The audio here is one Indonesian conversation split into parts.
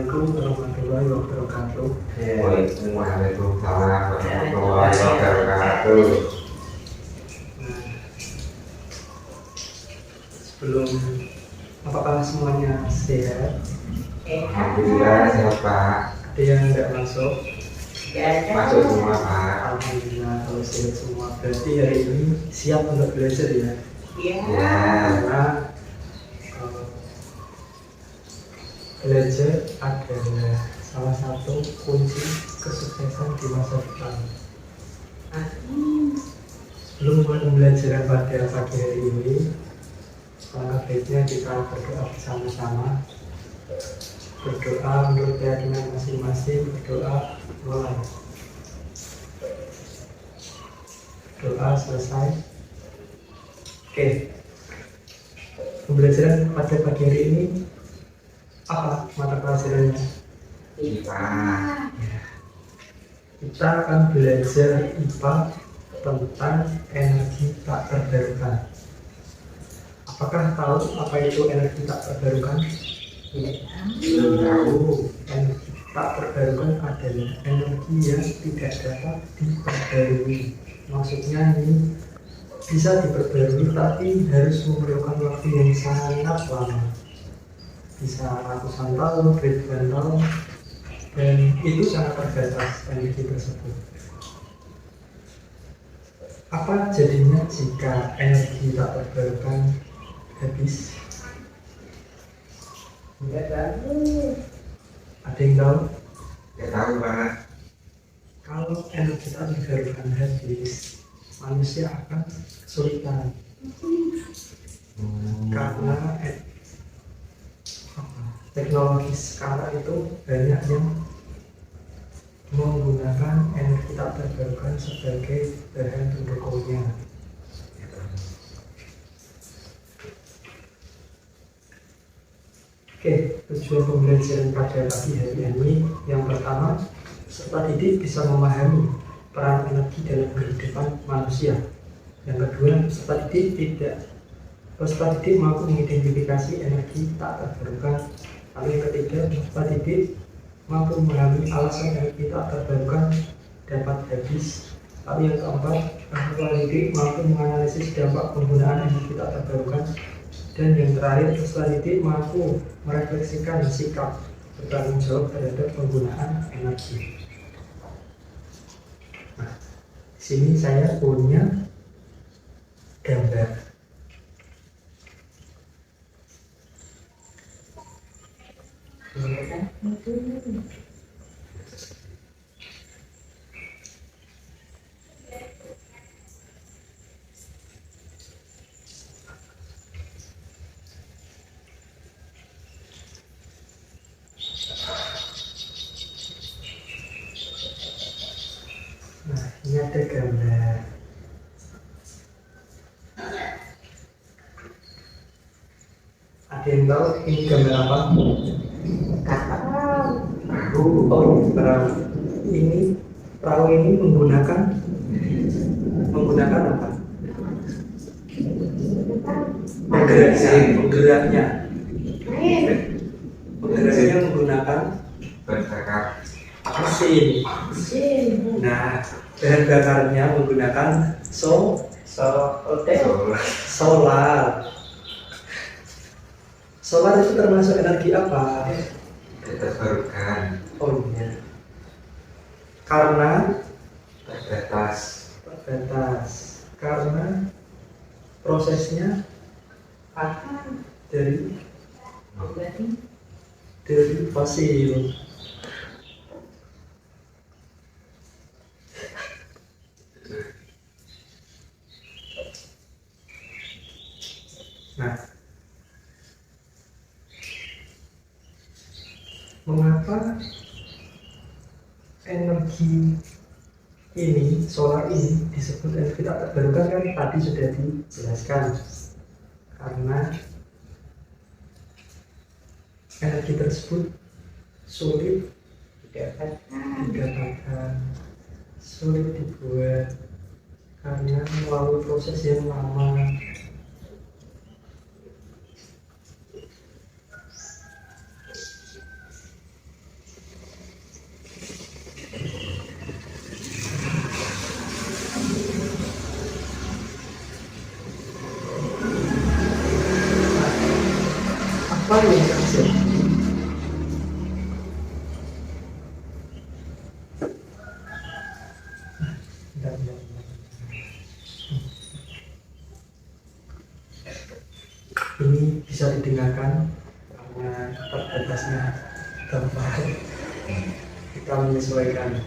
Assalamualaikum warahmatullahi wabarakatuh. Waalaikumsalam warahmatullahi wabarakatuh. Nah, sebelum apakah semuanya sehat? Alhamdulillah sehat Pak. Ada yang nggak masuk? Masuk semua Pak. Alhamdulillah kalau sehat semua. Berarti hari ini siap untuk belajar ya? Ya. Karena belajar adalah salah satu kunci kesuksesan di masa depan. Sebelum pembelajaran pada pagi hari ini, langkah baiknya kita berdoa bersama-sama. Berdoa menurut keyakinan masing-masing. Berdoa mulai. Doa selesai. Oke. Pembelajaran pada pagi hari ini apa mata pelajarannya? IPA. Kita akan belajar IPA tentang energi tak terbarukan. Apakah tahu apa itu energi tak terbarukan? Belum tahu. Energi tak terbarukan adalah energi yang tidak dapat diperbarui. Maksudnya ini bisa diperbarui tapi harus memerlukan waktu yang sangat lama. Bisa ratusan tahun, ribuan tahun, dan itu sangat terbatas energi tersebut. Apa jadinya jika energi tak terbarukan habis? Tidak tahu. Ada yang tahu? Ya tahu Pak. Kalau energi tak terbarukan habis, manusia akan kesulitan karena teknologi sekarang itu banyak yang menggunakan energi tak terbarukan sebagai bahan pendukungnya. Oke, tujuan pembelajaran pada pagi hari ini yang pertama, peserta didik bisa memahami peran energi dalam kehidupan manusia. Yang kedua, peserta didik mampu mengidentifikasi energi tak terbarukan. Lalu yang ketiga, peserta didik mampu memahami alasan energi tak terbarukan dapat habis. Lalu yang keempat, peserta didik mampu menganalisis dampak penggunaan energi tak terbarukan. Dan yang terakhir, peserta didik mampu merefleksikan sikap bertanggung jawab terhadap penggunaan energi. Nah, di sini saya punya gambar. Nah, ini ada gambar. Ada yang tahu ini gambar apa? Oh, perahu. Ini perahu ini menggunakan apa? Penggeraknya menggunakan mesin. Nah, bahan bakarnya menggunakan solar. Solar itu termasuk energi apa? Terbarukan. Oh iya. Karena Terbatas. Karena prosesnya dari fosil. Nah, mengapa energi ini, solar ini disebut energi tak terbarukan? Kan tadi sudah dijelaskan. Karena energi tersebut sulit didapatkan, sulit dibuat karena melalui proses yang lama. Apa yang kecil? Ini bisa didengarkan karena terbatasnya tempat. Kita menyesuaikan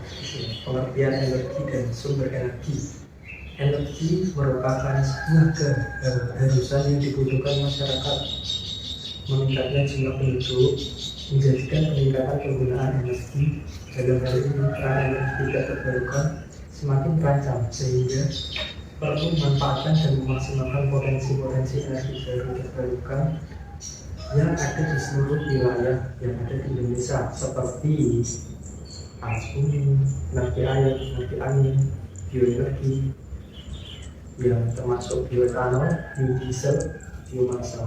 pengertian energi dan sumber energi. Energi merupakan sebuah keharusan yang dibutuhkan masyarakat. Meningkatnya jumlah penduduk menjadikan peningkatan penggunaan energi, dalam hal ini peran energi tidak terbarukan semakin terancam, sehingga perlu memanfaatkan dan memaksimalkan potensi-potensi energi baru terbarukan yang ada di seluruh wilayah yang ada di Indonesia, seperti panas bumi, energi air, energi angin, bioenergi yang termasuk bioetanol, biodiesel, biomasa,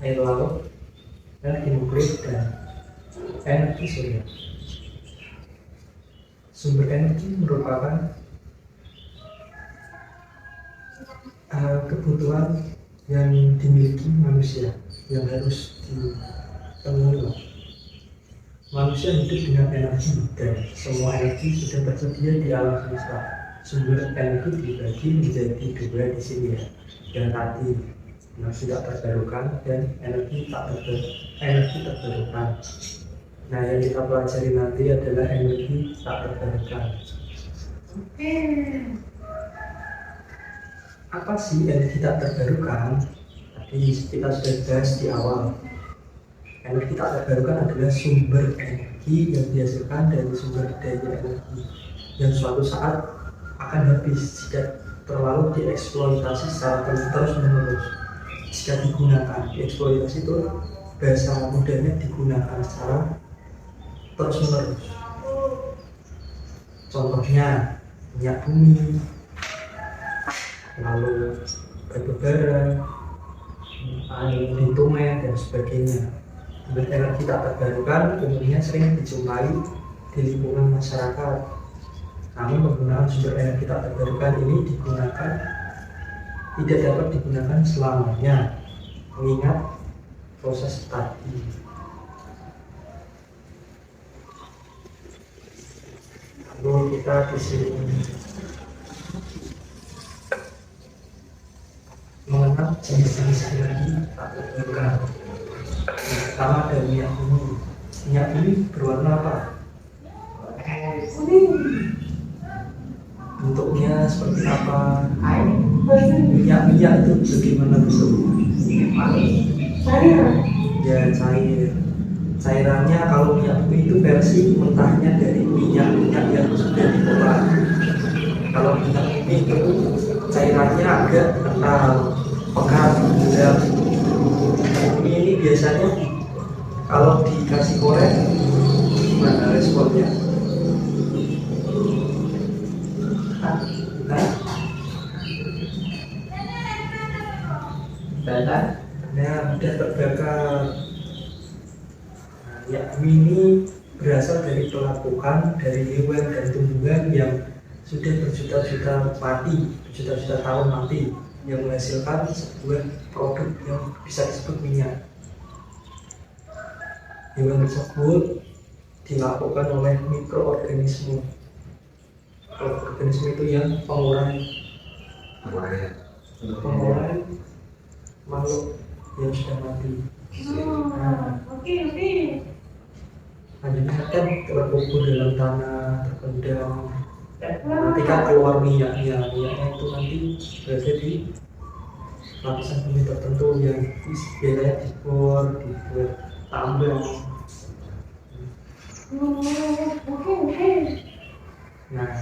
air laut, energi nuklir, dan energi surya. Sumber energi merupakan kebutuhan yang dimiliki manusia yang harus dipenuhi. Manusia hidup dengan energi dan semua energi sudah tersedia di alam semesta. Sumber energi dibagi menjadi dua di sini ya, yang tadi energi tak terbarukan dan energi terbarukan. Nah, yang kita pelajari nanti adalah energi tak terbarukan. Apa sih energi tak terbarukan? Tadi kita sudah bahas di awal. Energi tak terbarukan adalah sumber energi yang dihasilkan dari sumber daya energi yang suatu saat akan habis jika terlalu dieksploitasi secara terus-menerus. Jika digunakan, dieksploitasi itu bahasa mudahnya digunakan secara terus-menerus. Contohnya minyak bumi, lalu batu bara, bitumen, dan sebagainya. Sumber energi tak terbarukan umumnya sering dijumpai di lingkungan masyarakat. Namun penggunaan sumber energi tak terbarukan ini tidak dapat digunakan selamanya, mengingat proses tadi. Lalu kita di sini mengenal jenis-jenis energi tak terbarukan. Pertama ada minyak bumi. Minyak bumi berwarna apa? Bentuknya seperti apa? Minyak itu bagaimana bentuknya? Ya, cair. Cairannya kalau minyak bumi itu versi mentahnya dari minyak yang sudah diolah. Kalau minyak bumi itu cairannya agak kental, pekat, dan ini biasanya kalau dikasih goreng gimana responnya? Nah, mudah terbakar. Minyak bumi ini berasal dari pelapukan dari hewan dan tumbuhan yang sudah berjuta-juta tahun mati, yang menghasilkan sebuah produk yang bisa disebut minyak. Hewan tersebut dilakukan oleh mikroorganisme. Organisme itu yang pengurai makhluk yang sudah mati. Lanjutnya kan terkubur dalam tanah, terpendam. Nanti kan keluar minyaknya itu nanti berada di lapisan bumi tertentu yang biasanya dibuat tambang. Nah,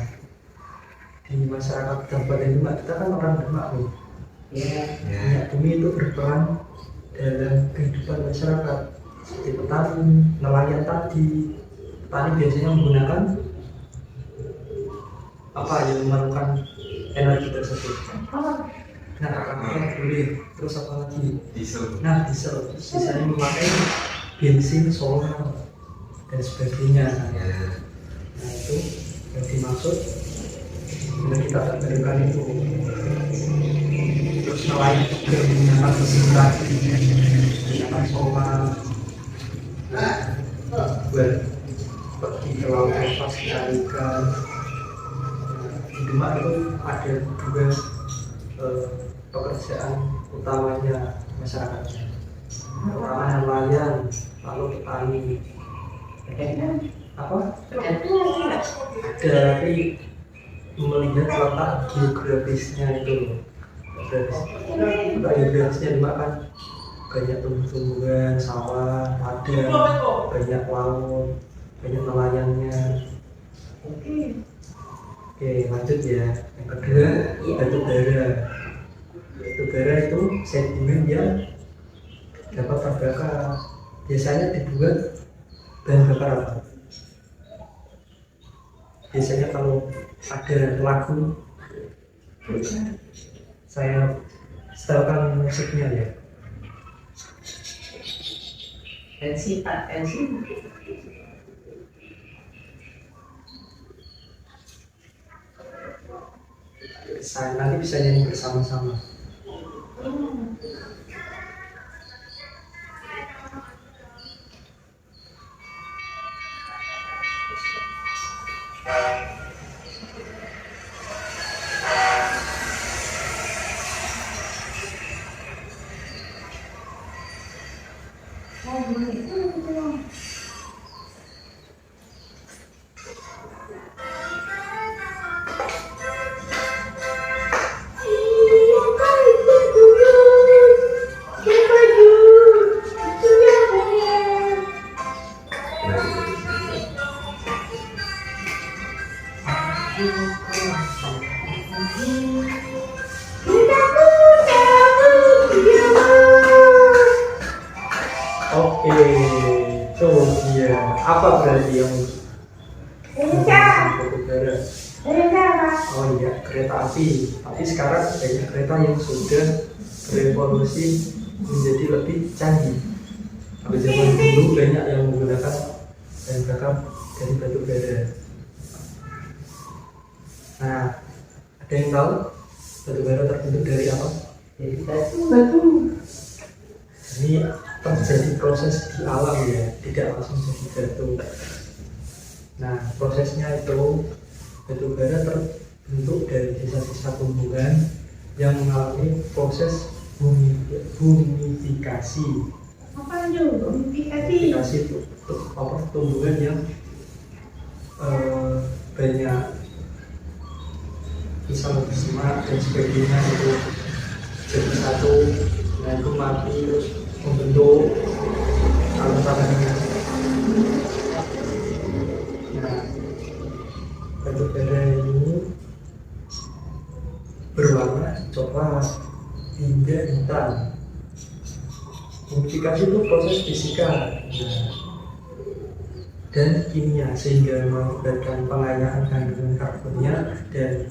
di masyarakat Kabupaten Demak kita kan orang Demak loh. Minyak bumi itu berperan dalam kehidupan masyarakat seperti petani, nelayan tadi. Petani biasanya menggunakan apa yang memerlukan energi tersebut. Nah, boleh. Terus apa lagi? Diesel. Nah, diesel. Sisanya memakai bensin, solar, dan sebagainya. Nah, itu yang dimaksud energi tak terbarukan itu. terus nelayan juga menggunakan mesin tadi, menggunakan solar buat pergi ke laut lepas mencari ikan. Di Demak itu ada dua pekerjaan utamanya masyarakatnya, pertama nelayan, lalu petani. Apa? Ada, tapi melihat letak geografisnya itu loh. Geografisnya Demak kan banyak tumbuh-tumbuhan, sawah, padang, banyak laut, banyak nelayannya. Oke, lanjut ya. Yang kedua, batu bara. Batu bara itu sedimen yang dapat terbakar. Biasanya dibuat bahan bakar apa? Biasanya kalau ada lagu, saya setelkan musiknya ya. Pensi Pak, pensi. Saya nanti bisa nyanyi bersama-sama. Oke, itu dia. Apa berarti yang batu bara? Oh iya, kereta api. Tapi sekarang banyak kereta yang sudah berevolusi menjadi lebih canggih. Pada zaman dulu banyak yang menggunakan bahan bakar dari batu bara. Nah, ada yang tahu batu bara terbentuk dari apa? Dari batu. Ini terjadi proses di alam ya, tidak langsung jadi batu. Nah, prosesnya itu batu bara terbentuk dari sisa-sisa tumbuhan yang mengalami proses bumifikasi. Apa itu? Bumifikasi. Bumifikasi itu apa? Tumbuhan yang banyak misal semak dan sebagainya itu jadi satu, nah itu mati terus membentuk alam-alamnya. Nah, batu bara ini berwarna coklat hingga hitam. Mumifikasi itu proses fisika dan kimia sehingga mengakibatkan pengayaan kandungan karbonnya, dan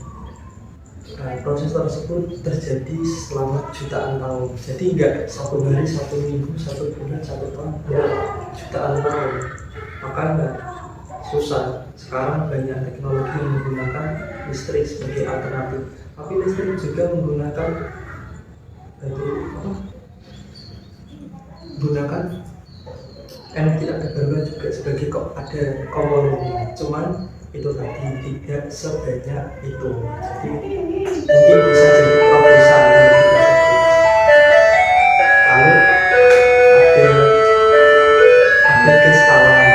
proses tersebut terjadi selama jutaan tahun. Jadi enggak satu hari, satu minggu, satu bulan, satu tahun, jutaan tahun. Makanya susah. Sekarang banyak teknologi yang menggunakan listrik sebagai alternatif. Tapi listrik juga menggunakan menggunakan energi tak terbarukan juga sebagai ada komponennya. Cuman itu tadi tidak sebanyak itu. Jadi mungkin bisa jadi terobosan. Lalu ada gas alam.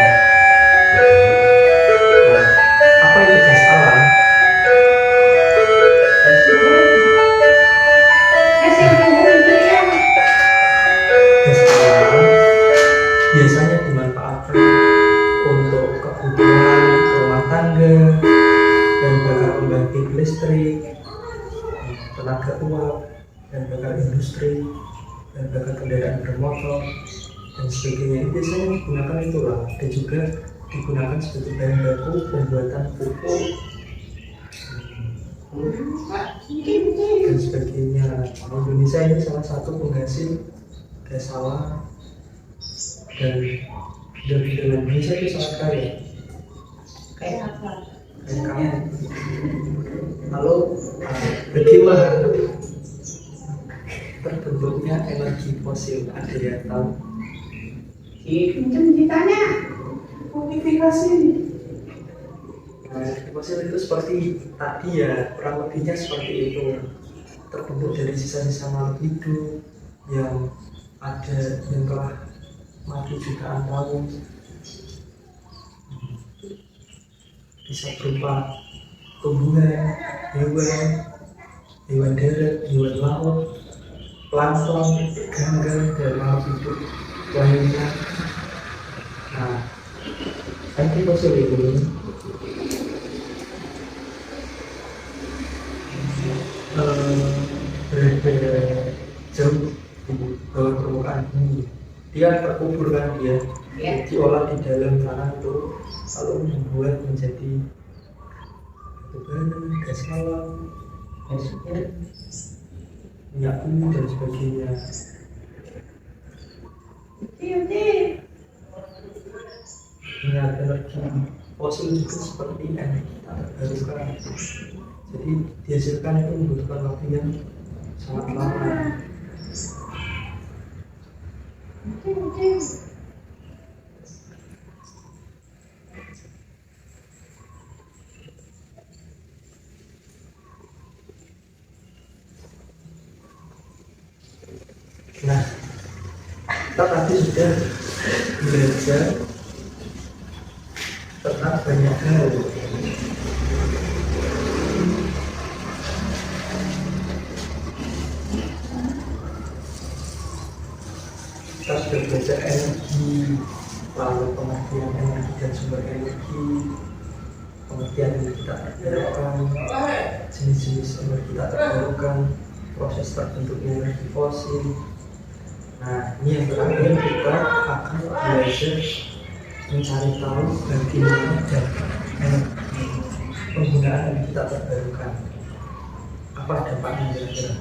Nah, apa itu gas alam? Gas alam biasanya dimanfaatkan untuk kebutuhan rumah tangga, dan bakar pembangkit listrik, tenaga uap, dan bakar industri, dan bakar kendaraan bermotor, dan sebagainya. Ini biasanya digunakan itulah, dan juga digunakan sebagai bahan baku pembuatan pupuk dan sebagainya. Indonesia ini salah satu penghasil gas alam, dan bidang-bidang Indonesia itu sangat kaya. Kayak apa? Kayak kaya. Lalu bagaimana terbentuknya energi fosil? Ada yang tahu? Pinjam ditanya. Modifikasi. Nah, energi fosil itu seperti tadi ya, kurang lebihnya seperti itu. Terbentuk dari sisa-sisa makhluk hidup yang ada yang telah mati jutaan tahun. Bisa berupa tumbuhan, hewan darat, hewan laut, plankton, ganggang, dan makhluk hidup lainnya. Nah, energi fosil ini berada jauh di bawah permukaan bumi. Dia terkubur kan dia, diolah di dalam tanah itu, lalu membuat menjadi batu bara, gas alam, minyak bumi dan sebagainya. Minyak energi fosil juga seperti energi tak terbarukan. Jadi dihasilkan itu membutuhkan waktu yang sangat lama. Nah, kita tadi sudah belajar tentang banyak hal. Kita sudah belajar energi, lalu pengertian energi dan sumber energi, pengertian energi tak terbarukan, jenis-jenis energi tak terbarukan, proses terbentuknya energi fosil. Nah, ini yang terakhir kita akan belajar mencari tahu bagaimana dampak energi penggunaan energi tak terbarukan. Apa dampaknya kira-kira?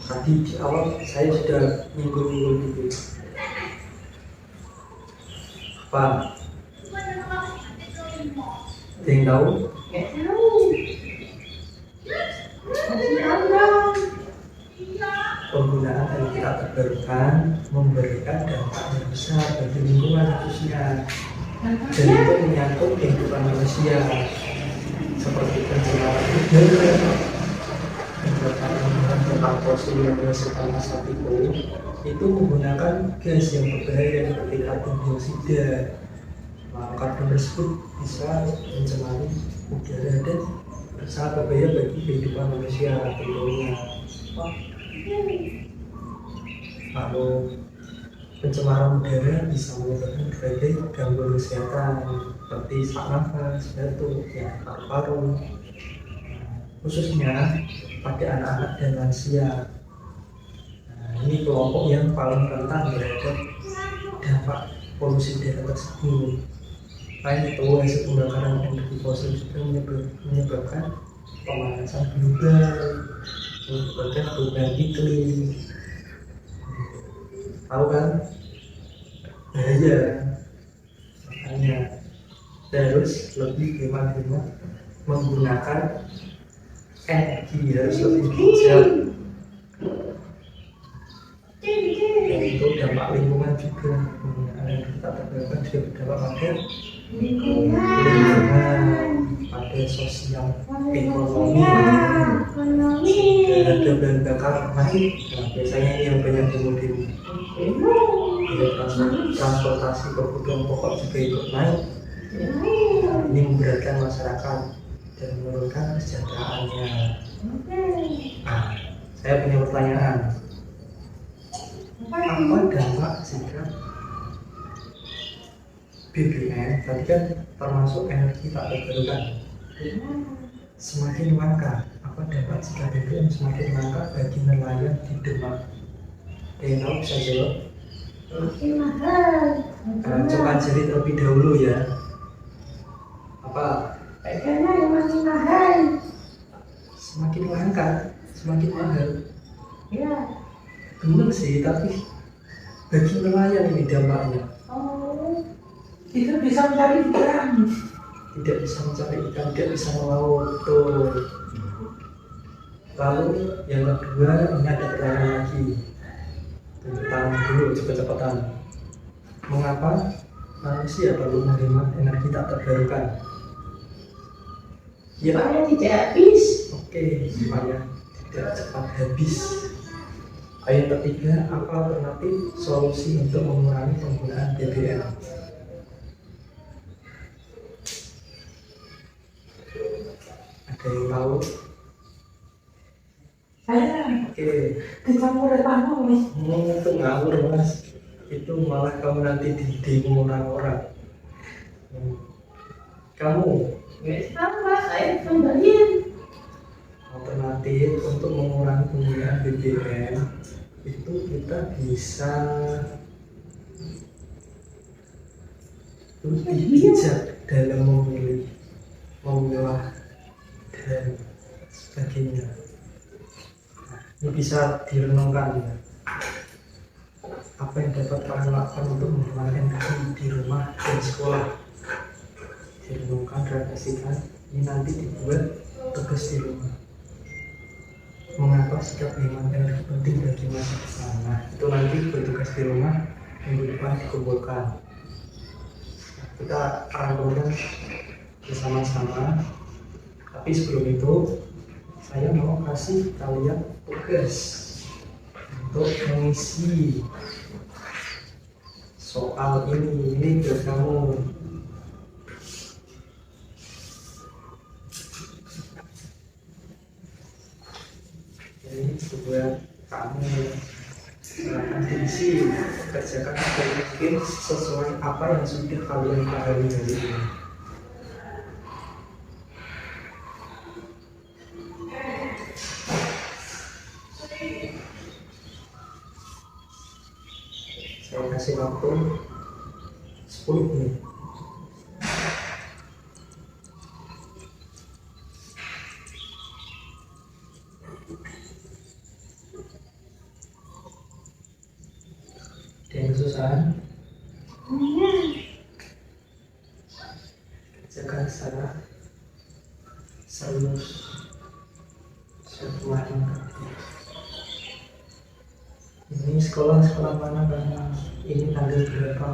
Tadi di awal saya sudah nyinggung-nyinggung gitu. Apa? Ada yang tahu? Nggak tahu. Kasih tahu dong. Penggunaan energi tak terbarukan memberikan dampak yang besar bagi lingkungan khususnya, dan itu menyangkut kehidupan manusia seperti pencemaran udara, tentang fosil yang menghasilkan asap itu menggunakan gas yang berbahaya seperti karbon dioksida. Nah, karbon tersebut bisa mencemari udara dan sangat berbahaya bagi kehidupan manusia tentunya. Lalu pencemaran udara bisa menyebabkan berbagai gangguan kesehatan seperti sesak nafas, batuk, paru-paru, khususnya pada anak-anak dan lansia. Nah, ini kelompok yang paling rentan terhadap dampak polusi udara tersebut. Selain itu, hasil pembakaran energi fosil juga menyebabkan pemanasan global, menyebabkan perubahan iklim. Tahu kan? Bahaya. Makanya harus lebih hemat-hemat menggunakan energi, harus lebih bijak. Dan itu dampak lingkungan juga. Penggunaan energi tak terbarukan juga berdampak pada lingkungan, pada sosial, ekonomi. Harga bahan bakar naik. Nah, biasanya ini yang banyak demo-demo. Transportasi kebutuhan pokok juga ikut naik. Nah, ini memberatkan masyarakat dan menurunkan kesejahteraannya. Nah, saya punya pertanyaan. Apa dampak jika BBM tadi kan termasuk energi tak terbarukan semakin langka? Apa dampak jika BBM semakin langka bagi nelayan di Demak? Ada yang tahu bisa jawab? Makin mahal. Coba jadi terlebih dahulu ya. Apa? Harganya yang makin mahal. Semakin langka, semakin mahal. Ya. Benar sih, tapi bagi nelayan ini dampaknya. Oh, itu bisa mencari ikan. Tidak bisa mencari ikan, tidak bisa melaut tuh. Lalu yang kedua, ini ada pertanyaan lagi. Tentang dulu cepet-cepetan. Mengapa manusia perlu menerima energi tak terbarukan? Ya, Supaya tidak habis. oke, supaya tidak cepat habis. Yang ketiga, apa alternatif solusi untuk mengurangi penggunaan BBM? Ada yang tahu? Saya Oke, dicampur etanol. itu ngawur mas. Itu malah kamu nanti di demo orang-orang. Kamu Nggak sama, saya tambahin. alternatif untuk mengurangi penggunaan BBM itu kita bisa lebih bijak dalam memilih, memilah dan sebagainya. Ini bisa direnungkan ya. Apa yang dapat kalian lakukan untuk menghemat energi di rumah dan sekolah? Direnungkan, refleksikan. Ini nanti dibuat tugas di rumah. Mengapa sikap hemat energi penting bagi masa depan? Nah, itu nanti bertugas di rumah minggu depan dikumpulkan. Kita rangkumkan bersama-sama. Tapi sebelum itu, saya mau kasih kalian tugas untuk mengisi soal ini. Ini buat kamu. Ini buat kamu. Silahkan diisi, kerjakan mungkin sesuai apa yang sudah kalian pahami hari ini. Saya kasih waktu 10 menit. Ada yang kesusahan? Kerjakan secara serius, sesuai dengan ini sekolah mana karena ini tanggal berapa?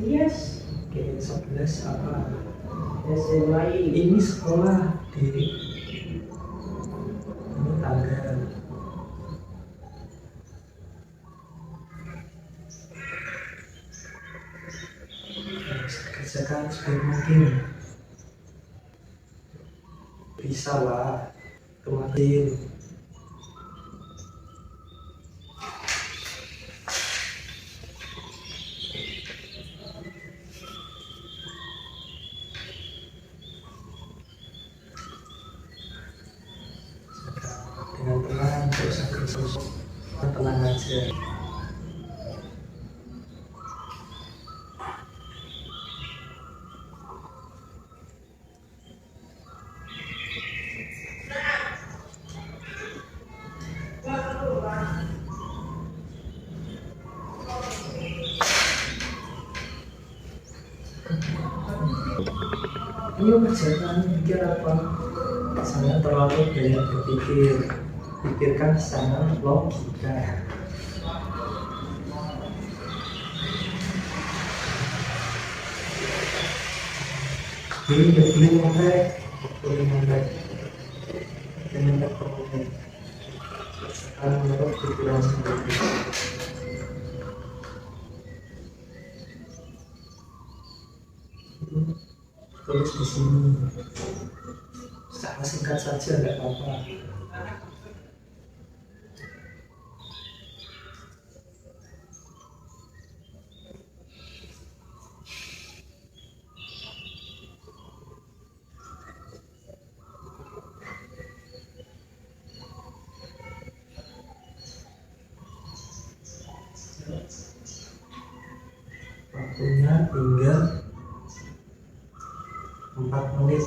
Yes. Oke, 11 apa? SMI. Ini sekolah di ini tanggal. Kerjakan sebaik mungkin. Bisa lah, kemarin. Dengan tenang, terus agresif, tenang aja. Ayo kerjakan, pikir apa? Saya terlalu banyak berpikir. Pikirkan secara logika. Beli montek, permen. Sekarang menurut pikiran sendiri. Tulis di sini. Secara singkat saja, nggak apa-apa. Waktunya tinggal 4 menit.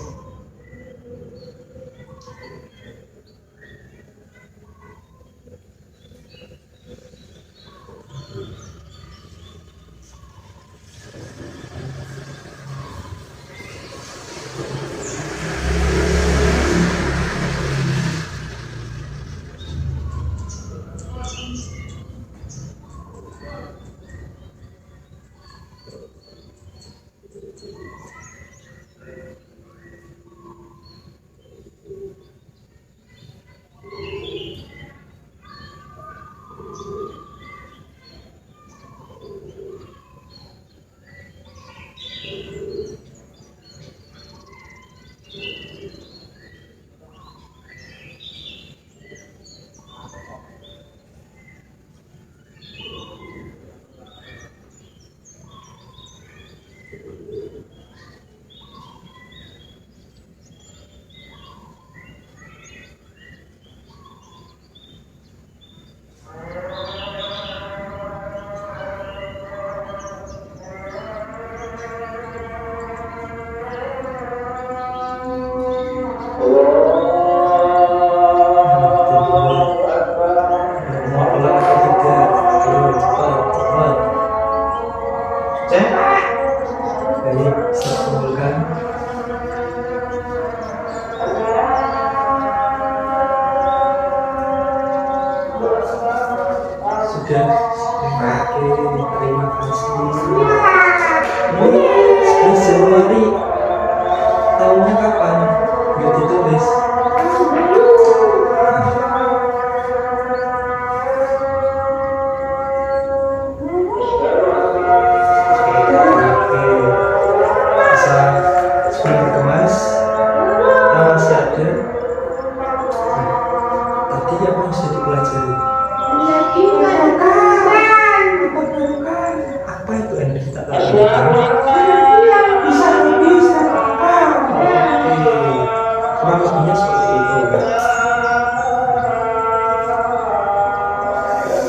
Januari. Tahunnya kapan? Nggak ditulis. Bisa sebelum berkemas. Kita masih ada. Tadi apa yang sudah dipelajari? Apa itu energi tak terbarukan? Bisa lebih apa? Kurang lebihnya seperti itu.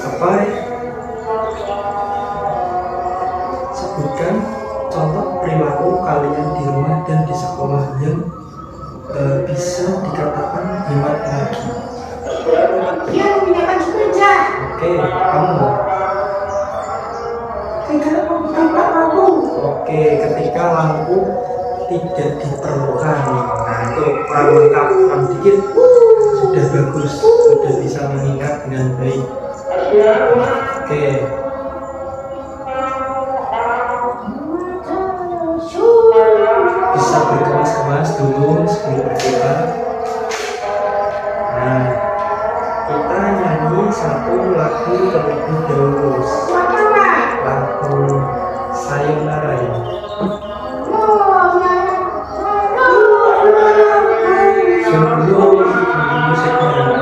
Apa? Sebutkan contoh perilaku kalian di rumah dan di sekolah yang bisa dikatakan hemat energi. Dia memindahkan kerja. Oke, kamu. Tidak membuka lampu. Oke, ketika lampu tidak diperlukan. Nah, itu kurang lengkap, kurang dikit. Sudah bagus, sudah bisa mengingat dengan baik. Oke. Bisa berkemas-kemas dulu sebelum berdoa. Nah, kita nyanyi satu lagu terlebih dahulu. Lagu Sayonara ya. Sebelum musiknya.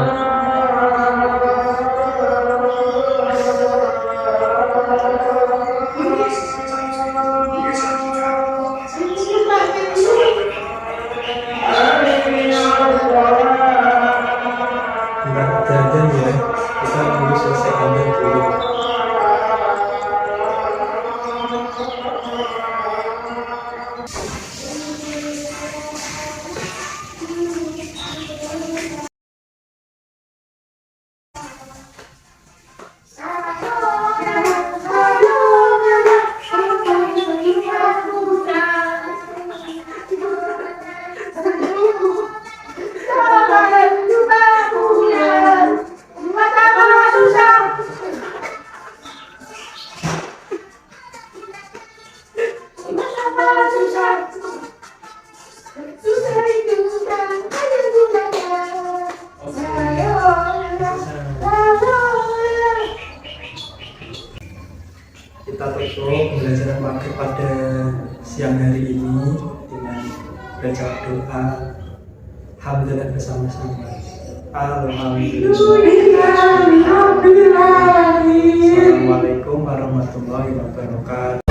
Nggak dandan ya, kita nunggu selesai dandan dulu. Kita tutup pembelajaran maghrib pada siang hari ini dengan baca doa hamdalah bersama-sama. Alhamdulillah. Assalamualaikum warahmatullahi wabarakatuh.